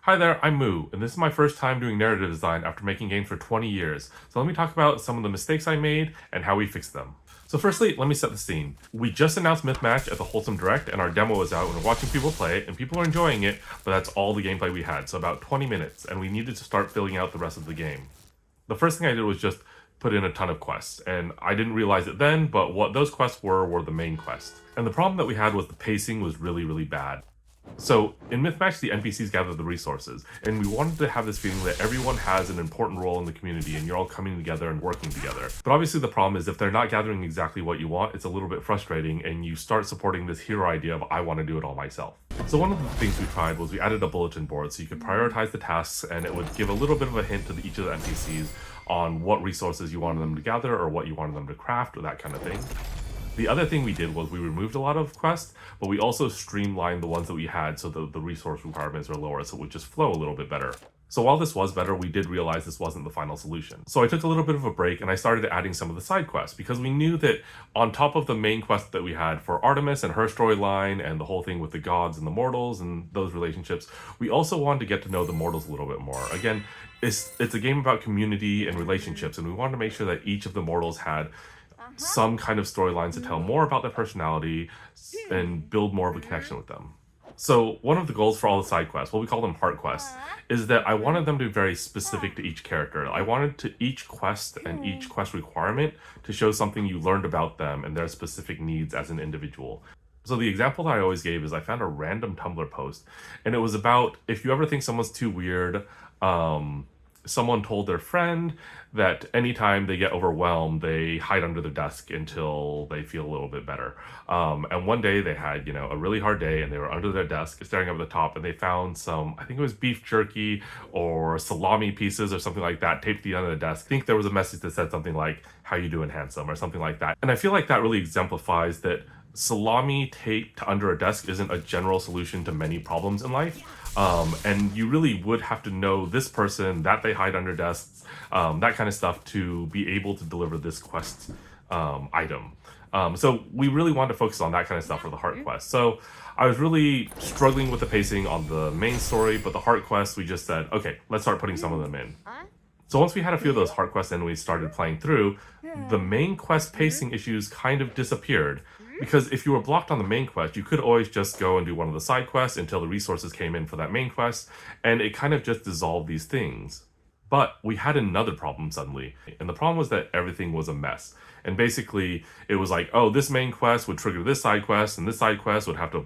Hi there, I'm Moo, and this is my first time doing narrative design after making games for 20 years. So let me talk about some of the mistakes I made and how we fixed them. So firstly, let me set the scene. We just announced Mythmatch at the Wholesome Direct, and our demo is out, and we're watching people play it, and people are enjoying it, but that's all the gameplay we had, so about 20 minutes, and we needed to start filling out the rest of the game. The first thing I did was just put in a ton of quests, and I didn't realize it then, but what those quests were the main quest. And the problem that we had was the pacing was really bad. So in Mythmatch, the NPCs gather the resources, and we wanted to have this feeling that everyone has an important role in the community and you're all coming together and working together. But obviously the problem is if they're not gathering exactly what you want, it's a little bit frustrating and you start supporting this hero idea of I want to do it all myself. So one of the things we tried was we added a bulletin board so you could prioritize the tasks and it would give a little bit of a hint to each of the NPCs on what resources you wanted them to gather or what you wanted them to craft or that kind of thing. The other thing we did was we removed a lot of quests, but we also streamlined the ones that we had so the resource requirements are lower, so it would just flow a little bit better. So while this was better, we did realize this wasn't the final solution. So I took a little bit of a break and I started adding some of the side quests because we knew that on top of the main quest that we had for Artemis and her storyline and the whole thing with the gods and the mortals and those relationships, we also wanted to get to know the mortals a little bit more. Again, it's a game about community and relationships, and we wanted to make sure that each of the mortals had some kind of storylines to tell more about their personality and build more of a connection with them. So one of the goals for all the side quests, what we call them heart quests, is that I wanted them to be very specific to each character. I wanted to each quest and each quest requirement to show something you learned about them and their specific needs as an individual. So the example that I always gave is I found a random Tumblr post, and it was about if you ever think someone's too weird, someone told their friend that anytime they get overwhelmed, they hide under the desk until they feel a little bit better. And one day they had, a really hard day and they were under their desk staring up at the top and they found some, I think it was beef jerky or salami pieces or something like that taped to the end of the desk. I think there was a message that said something like, how you doing, handsome, or something like that. And I feel like that really exemplifies that salami taped under a desk isn't a general solution to many problems in life. And you really would have to know this person, that they hide under desks, that kind of stuff to be able to deliver this quest item. So we really wanted to focus on that kind of stuff for the heart quest. So I was really struggling with the pacing on the main story, but the heart quests, we just said, okay, let's start putting some of them in. So once we had a few of those heart quests and we started playing through, the main quest pacing issues kind of disappeared. Because if you were blocked on the main quest, you could always just go and do one of the side quests until the resources came in for that main quest, and it kind of just dissolved these things. But we had another problem suddenly, and the problem was that everything was a mess. And basically, it was like, oh, this main quest would trigger this side quest, and this side quest would have to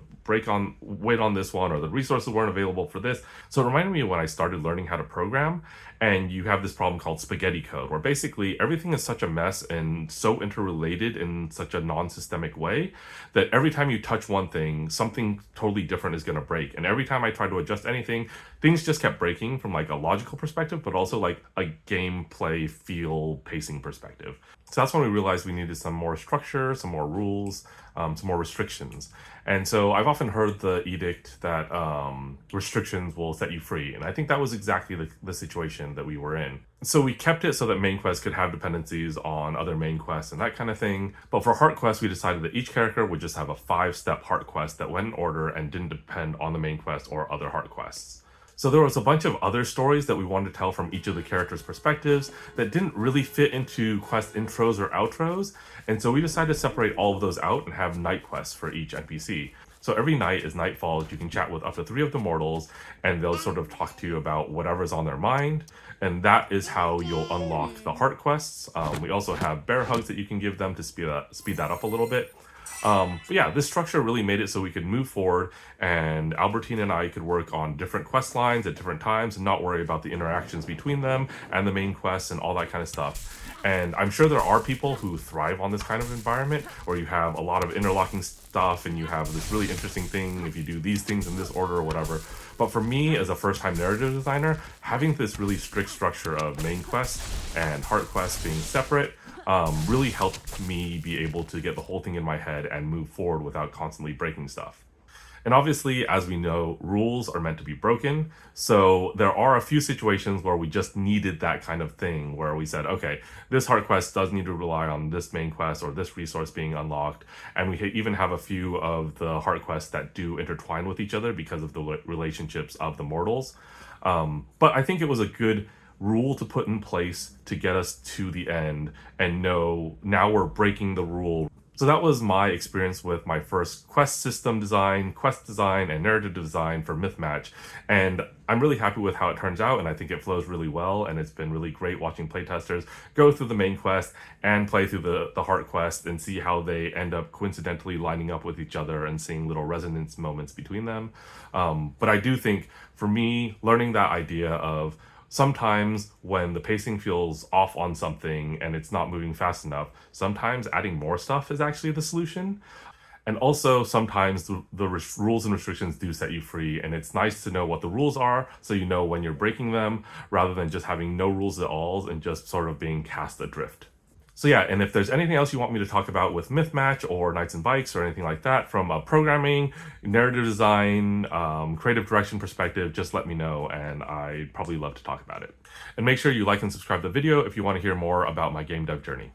wait on this one, or the resources weren't available for this. So it reminded me of when I started learning how to program, and you have this problem called spaghetti code, where basically everything is such a mess and so interrelated in such a non-systemic way that every time you touch one thing, something totally different is going to break. And every time I tried to adjust anything, things just kept breaking from like a logical perspective, but also like a gameplay feel pacing perspective. So that's when we realized we needed some more structure, some more rules, some more restrictions. And so I've often heard the edict that restrictions will set you free. And I think that was exactly the situation that we were in. So we kept it so that main quests could have dependencies on other main quests and that kind of thing. But for heart quests, we decided that each character would just have a 5-step heart quest that went in order and didn't depend on the main quest or other heart quests. So there was a bunch of other stories that we wanted to tell from each of the characters' perspectives that didn't really fit into quest intros or outros, and so we decided to separate all of those out and have night quests for each NPC. So every night is nightfall, you can chat with up to 3 of the mortals, and they'll sort of talk to you about whatever's on their mind, and that is how you'll unlock the heart quests. We also have bear hugs that you can give them to speed that up a little bit. But yeah, this structure really made it so we could move forward and Albertine and I could work on different quest lines at different times and not worry about the interactions between them and the main quests and all that kind of stuff. And I'm sure there are people who thrive on this kind of environment where you have a lot of interlocking stuff and you have this really interesting thing if you do these things in this order or whatever. But for me, as a first-time narrative designer, having this really strict structure of main quests and heart quests being separate really helped me be able to get the whole thing in my head and move forward without constantly breaking stuff. And obviously, as we know, rules are meant to be broken. So there are a few situations where we just needed that kind of thing where we said, okay, this heart quest does need to rely on this main quest or this resource being unlocked. And we even have a few of the heart quests that do intertwine with each other because of the relationships of the mortals. But I think it was a good rule to put in place to get us to the end and know now we're breaking the rule. So that was my experience with my first quest system design, quest design, and narrative design for Mythmatch. And I'm really happy with how it turns out, and I think it flows really well, and it's been really great watching playtesters go through the main quest and play through the heart quest and see how they end up coincidentally lining up with each other and seeing little resonance moments between them. But I do think, for me, learning that idea of sometimes when the pacing feels off on something and it's not moving fast enough, sometimes adding more stuff is actually the solution. And also, sometimes the rules and restrictions do set you free, and it's nice to know what the rules are so you know when you're breaking them, rather than just having no rules at all and just sort of being cast adrift. So yeah, and if there's anything else you want me to talk about with Mythmatch or Knights and Bikes or anything like that from a programming, narrative design, creative direction perspective, just let me know, and I'd probably love to talk about it. And make sure you like and subscribe to the video if you want to hear more about my game dev journey.